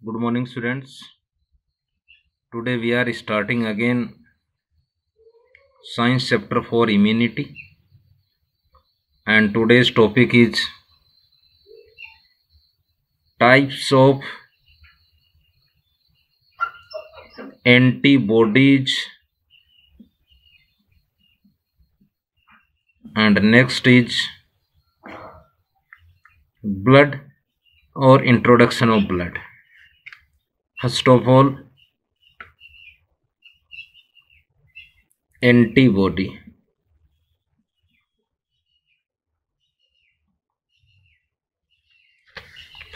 Good morning, students. Today we are starting again Science chapter for immunity, and today's topic is types of antibodies, and next is blood or introduction of blood. First of all, antibody.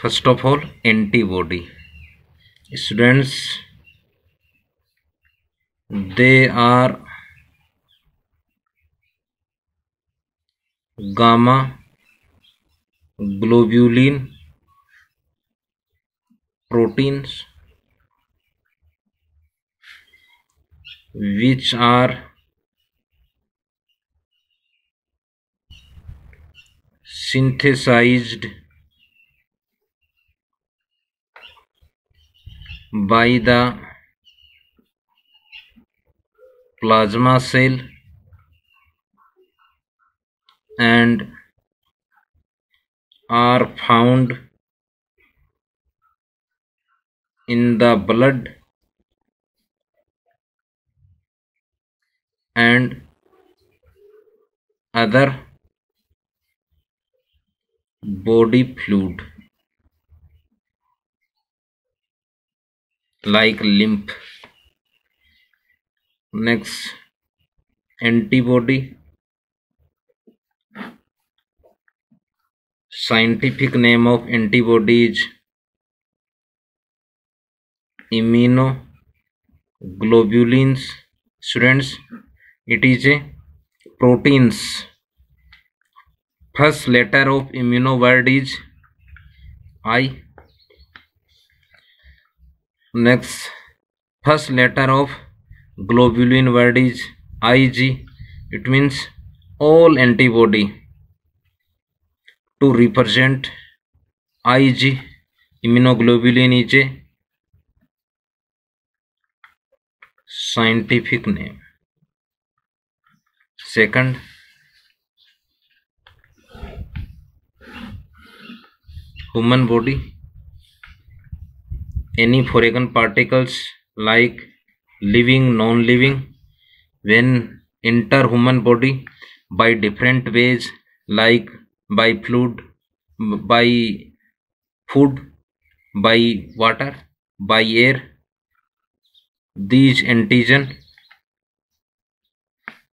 First of all, antibody. Students, they are gamma globulin proteins which are synthesized by the plasma cell and are found in the blood and other body fluid like lymph. Next, antibody. Scientific name of antibody is immunoglobulins. Students, it is a proteins. First letter of immuno word is I. Next, first letter of globulin word is Ig. It means all antibody to represent Ig. Immunoglobulin is a scientific name. Second, human body. Any foreign particles like living, non-living, when enter human body by different ways like by fluid, by food, by water, by air, these antigen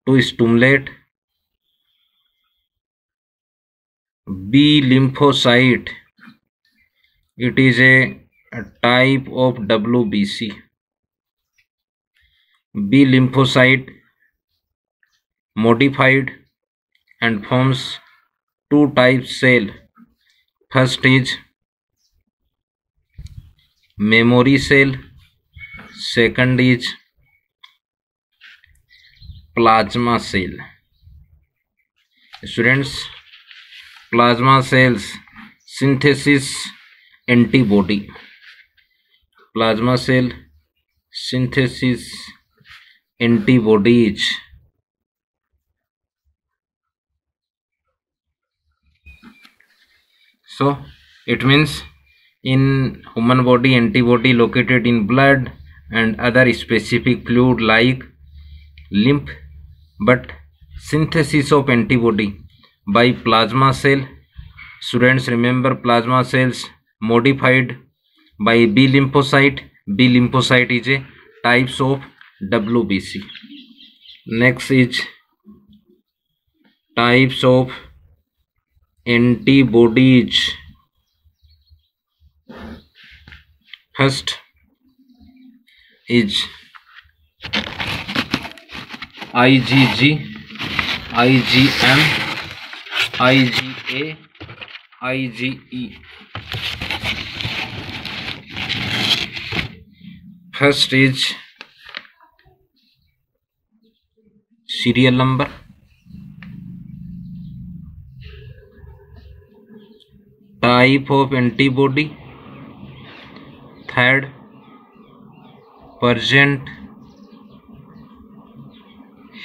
to stimulate B lymphocyte. It is a type of WBC. B lymphocyte modified and forms two types cell. First is memory cell. Second is plasma cell. Students, plasma cells synthesis antibody. Plasma cell synthesis antibodies. So it means in human body antibody located in blood and other specific fluid like lymph, but synthesis of antibody by plasma cell. Students, remember plasma cells modified by B lymphocyte. B lymphocyte is a types of WBC. Next is types of antibodies. First is IgG, IgM, IgA, IgE. First is serial number. Type of antibody. Third, present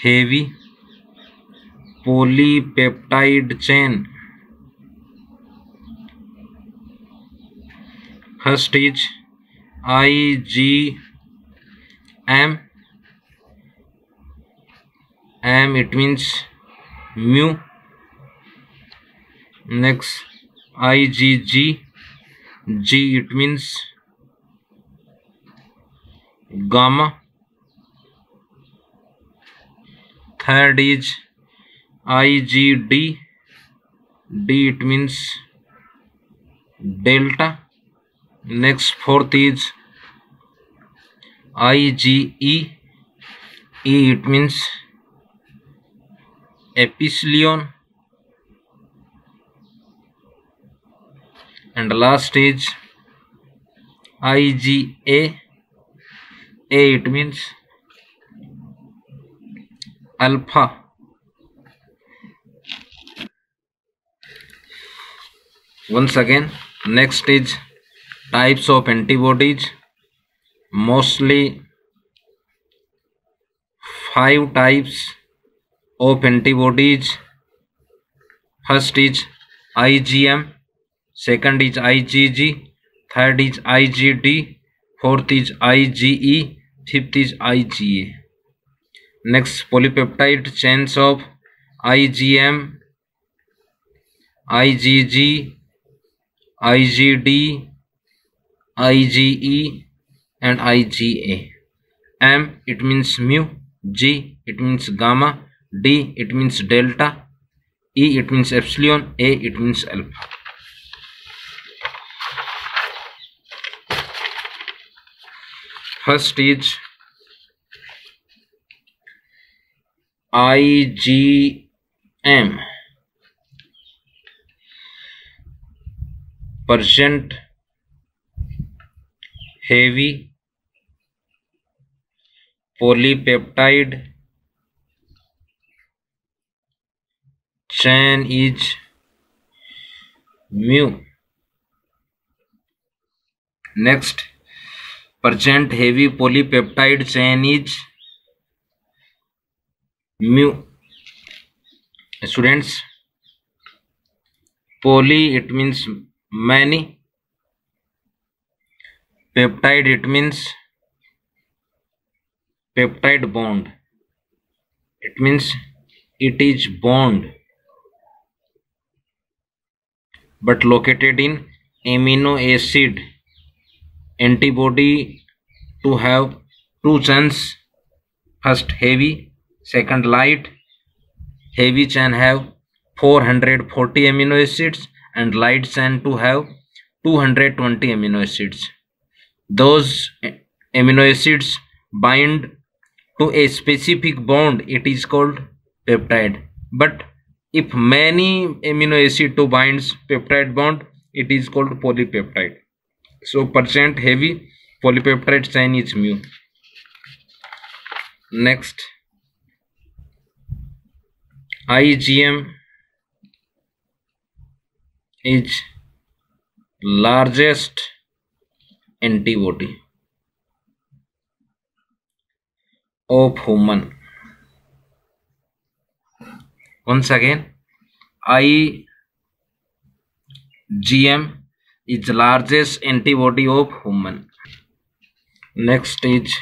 heavy polypeptide chain. First is IgM. M it means mu. Next IgG. G it means gamma. Third is IgD. D it means delta. Next fourth is IgE. E it means epsilon. And last is IgA. A it means alpha. Once again, next is types of antibodies. Mostly 5 types of antibodies. First is IgM, second is IgG, third is IgD, fourth is IgE, fifth is IgA. Next, polypeptide chains of IgM, IgG, IgD, IgE and IgA. M it means mu, G it means gamma, D it means delta, E it means epsilon, A it means alpha. First is IgM, present heavy polypeptide chain is mu. Next, present heavy polypeptide chain is mu. Students, poly it means many, peptide it means peptide bond, it means it is bond but located in amino acid. Antibody to have two chains, first heavy, second light. Heavy chain have 440 amino acids and light chain to have 220 amino acids. Those amino acids bind to a specific bond, it is called peptide. But if many amino acid to binds peptide bond, it is called polypeptide. So percent heavy polypeptide chain is mu. Next, IgM is largest antibody of human. Once again, IgM is the largest antibody of human. Next is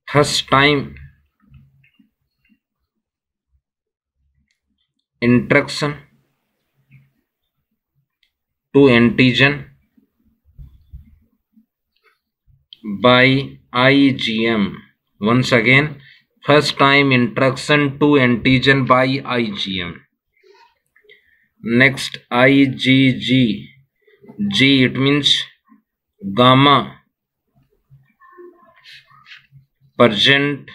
first time interaction to antigen by IgM. Once again, first time interaction to antigen by IgM. Next, IgG. G it means gamma, present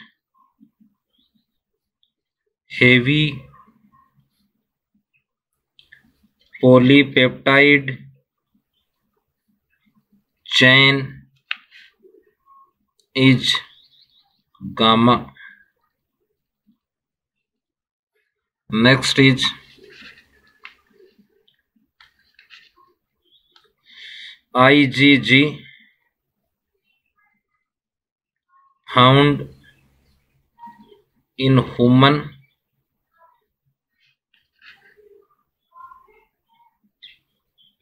heavy polypeptide chain is gamma. Next is IgG found in human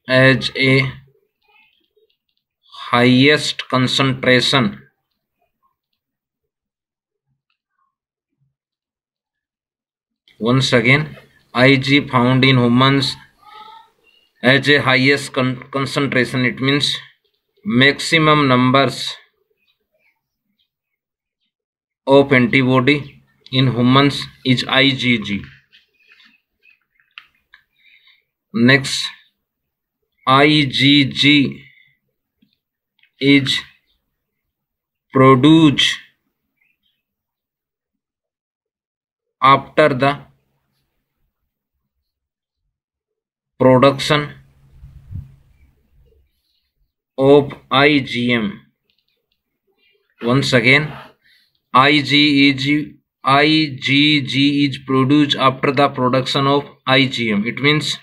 as a highest concentration once again. Ig found in humans as a highest concentration, it means maximum numbers of antibody in humans is IgG. Next, IgG is produced after the production of IgM. Once again, IgG is produced after the production of IgM. It means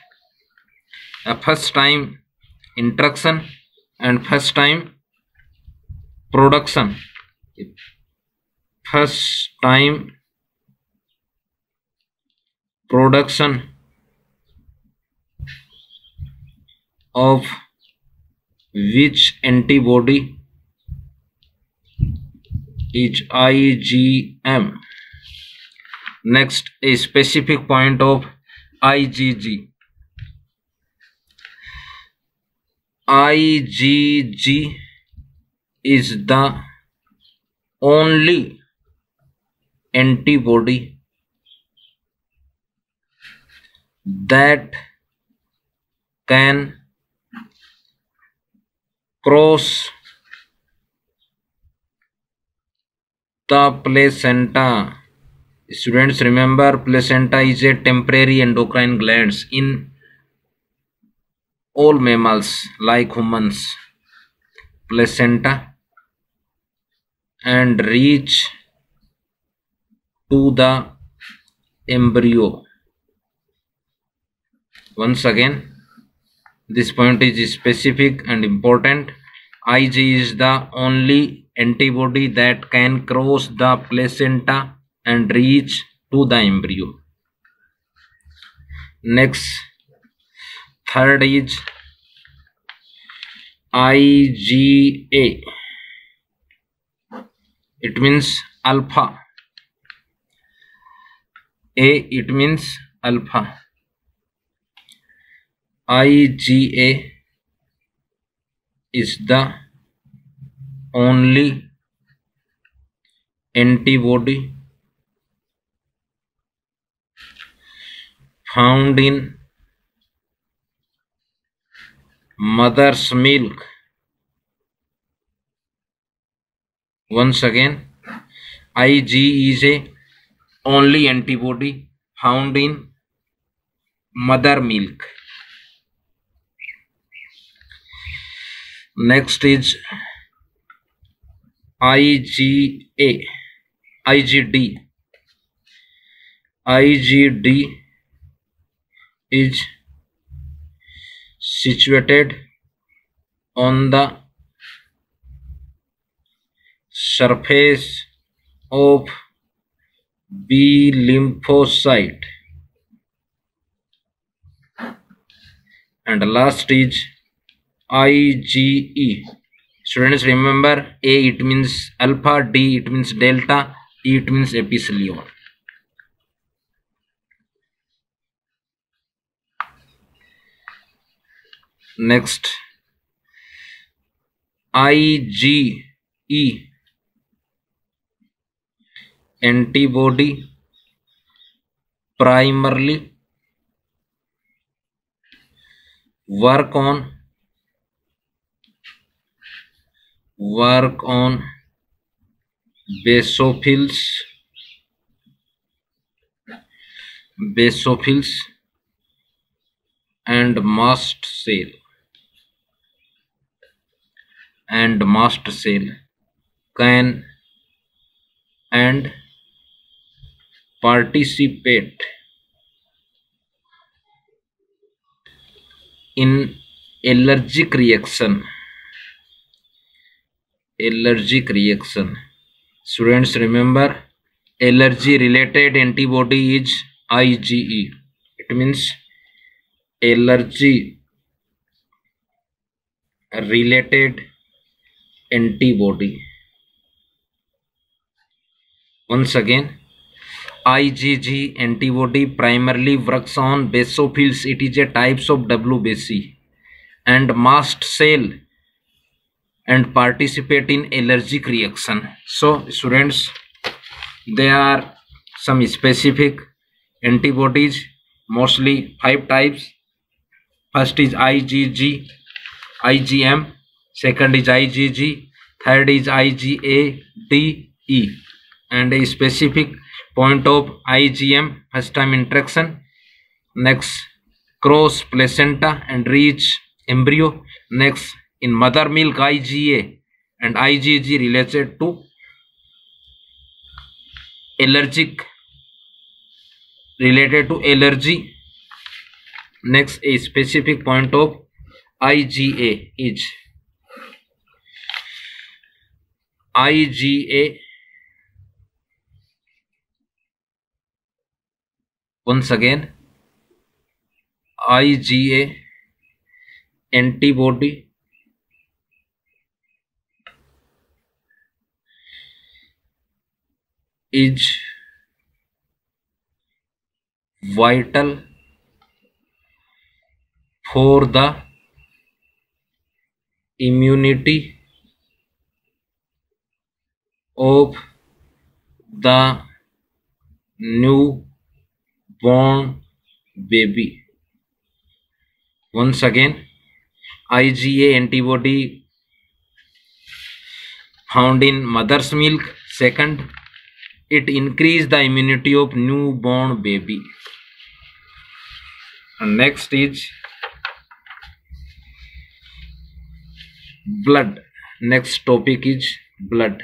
a first time interaction and first time production. First time production of which antibody is IgM. Next, a specific point of IgG. IgG is the only antibody that can cross the placenta. Students, remember, placenta is a temporary endocrine glands in all mammals like humans. Placenta and reach to the embryo. Once again, this point is specific and important. Ig is the only antibody that can cross the placenta and reach to the embryo. Next, third is IgA. It means alpha. A, it means alpha. IgA is the only antibody found in mother's milk. Once again, Ig is a only antibody found in mother milk. Next is IgD. IgD is situated on the surface of B lymphocyte. And last is IgE. Students, remember, A it means alpha, D it means delta, E it means epithelium. Next, IgE antibody primarily work on basophils and mast cell can and participate in allergic reaction allergic reaction. Students, remember, allergy related antibody is IgE. It means allergy related antibody. Once again, IgG antibody primarily works on basophils. It is a types of WBC and mast cell and participate in allergic reaction. So students, there are some specific antibodies, mostly 5 types. First is IgG, IgM, second is IgG, third is IgA-DE, and a specific point of IgM first time interaction, next cross placenta and reach embryo, next in mother milk IgA and IgG related to allergic, related to allergy. Next, a specific point of IgA is IgA. Once again, IgA antibody is vital for the immunity of the newborn baby. Once again, IgA antibody found in mother's milk. Second, it increase the immunity of newborn baby. And next is blood. Next topic is blood.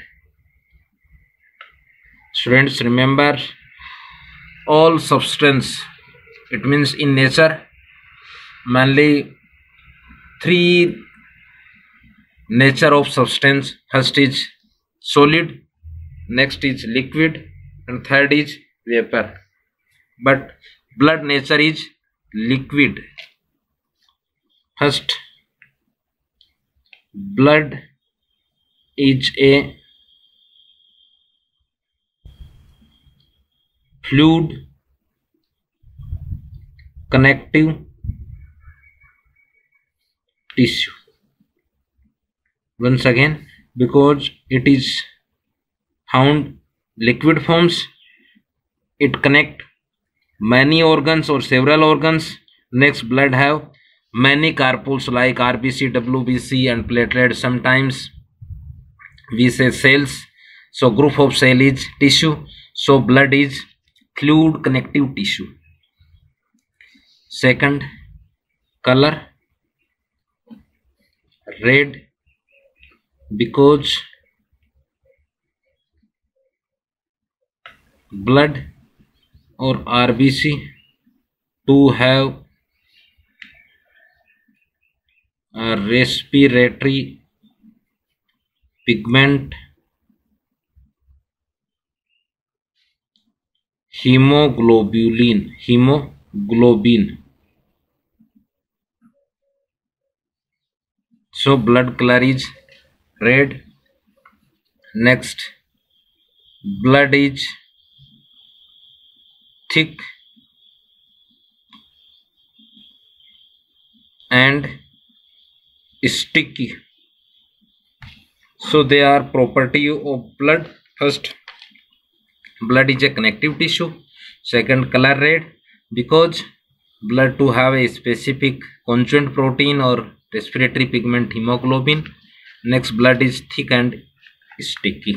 Students, remember, all substance, it means in nature mainly 3 nature of substance. First is solid, next is liquid, and third is vapor. But blood nature is liquid. First, blood is a fluid connective tissue. Once again, because it is found liquid forms, it connect many organs or several organs. Next, blood have many corpuscles like RBC, WBC and platelet. Sometimes we say cells, so group of cell is tissue. So blood is fluid connective tissue. Second, color red, because blood or RBC to have a respiratory pigment hemoglobin. So blood color is red. Next, blood is thick and sticky. So they are property of blood. First, blood is a connective tissue. Second, color red, because blood to have a specific conjoined protein or respiratory pigment hemoglobin. Next, blood is thick and sticky.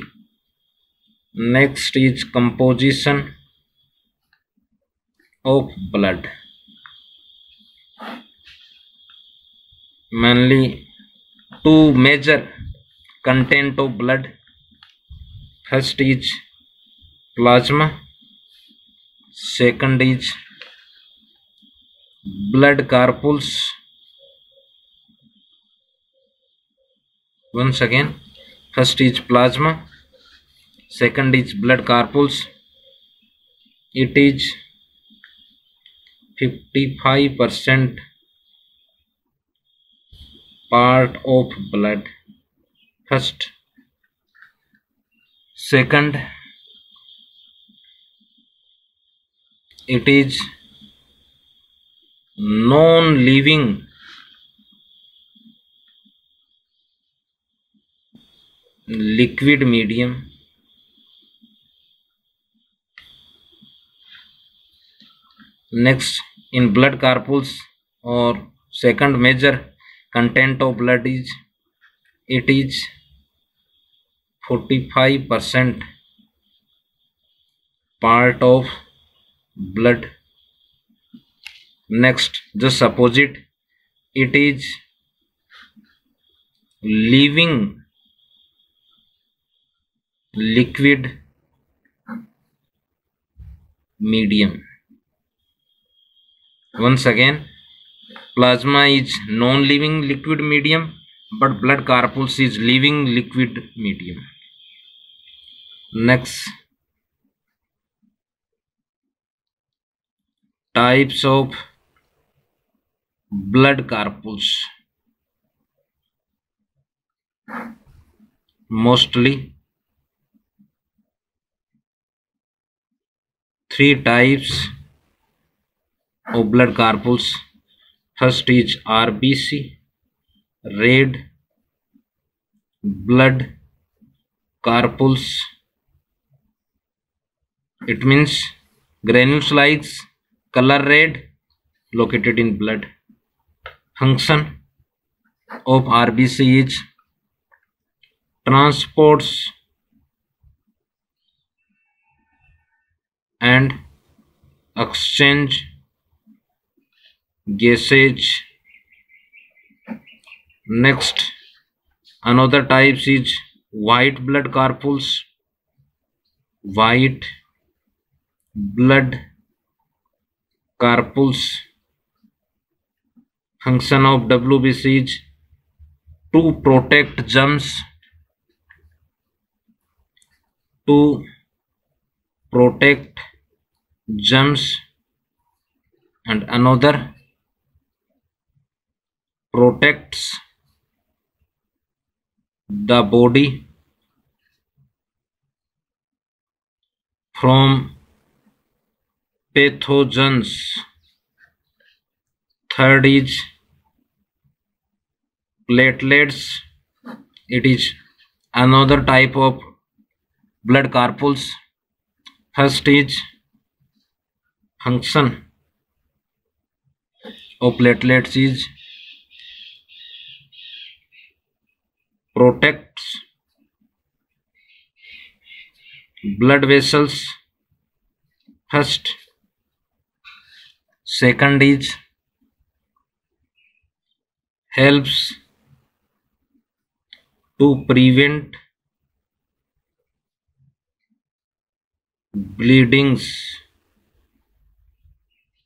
Next is composition of blood. Mainly 2 major content of blood. First is plasma, second is blood corpuscles. Once again, First is plasma, second is blood corpuscle. It is 55% part of blood. First. Second, it is non-living liquid medium. Next, in blood corpuscles or second major content of blood is, it is 45% part of blood. Next, just opposite, it is living liquid medium. Once again, plasma is non-living liquid medium, but blood corpuscles is living liquid medium. Next, types of blood corpuscles. Mostly 3 types of blood corpuscles. First is RBC, red blood corpuscles. It means granules like color red located in blood. Function of RBC is transports and exchange gases. Next, another type is white blood corpuscles. White blood corpuscles. Function of WBC is to protect germs, to protect germs, and another protects the body from pathogens. Third is platelets. It is another type of blood corpuscles. First is function of platelets is protects blood vessels. First. Second is helps to prevent bleedings.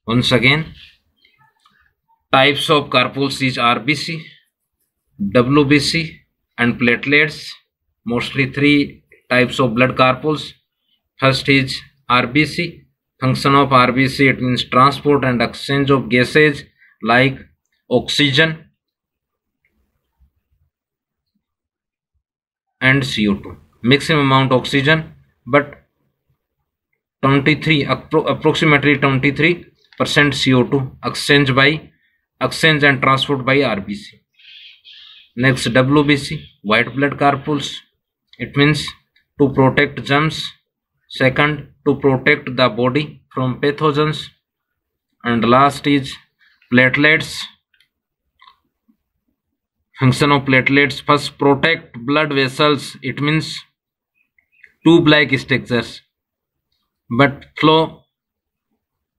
Once again, types of corpuscles is RBC, WBC and platelets. Mostly 3 types of blood corpuscles. First is RBC. Function of RBC, it means transport and exchange of gases like oxygen and CO2. Maximum amount oxygen, but approximately 23% CO2 exchange and transport by RBC. Next, WBC, white blood corpuscles. It means to protect germs. Second, to protect the body from pathogens. And last is platelets. Function of platelets: first, protect blood vessels. It means tube-like structures, but flow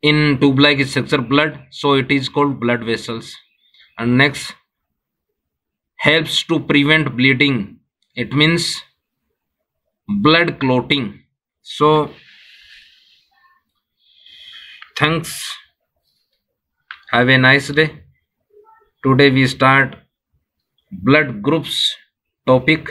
in tube-like structure blood, so it is called blood vessels. And next, helps to prevent bleeding. It means blood clotting. So thanks, have a nice day. Today we start blood groups topic.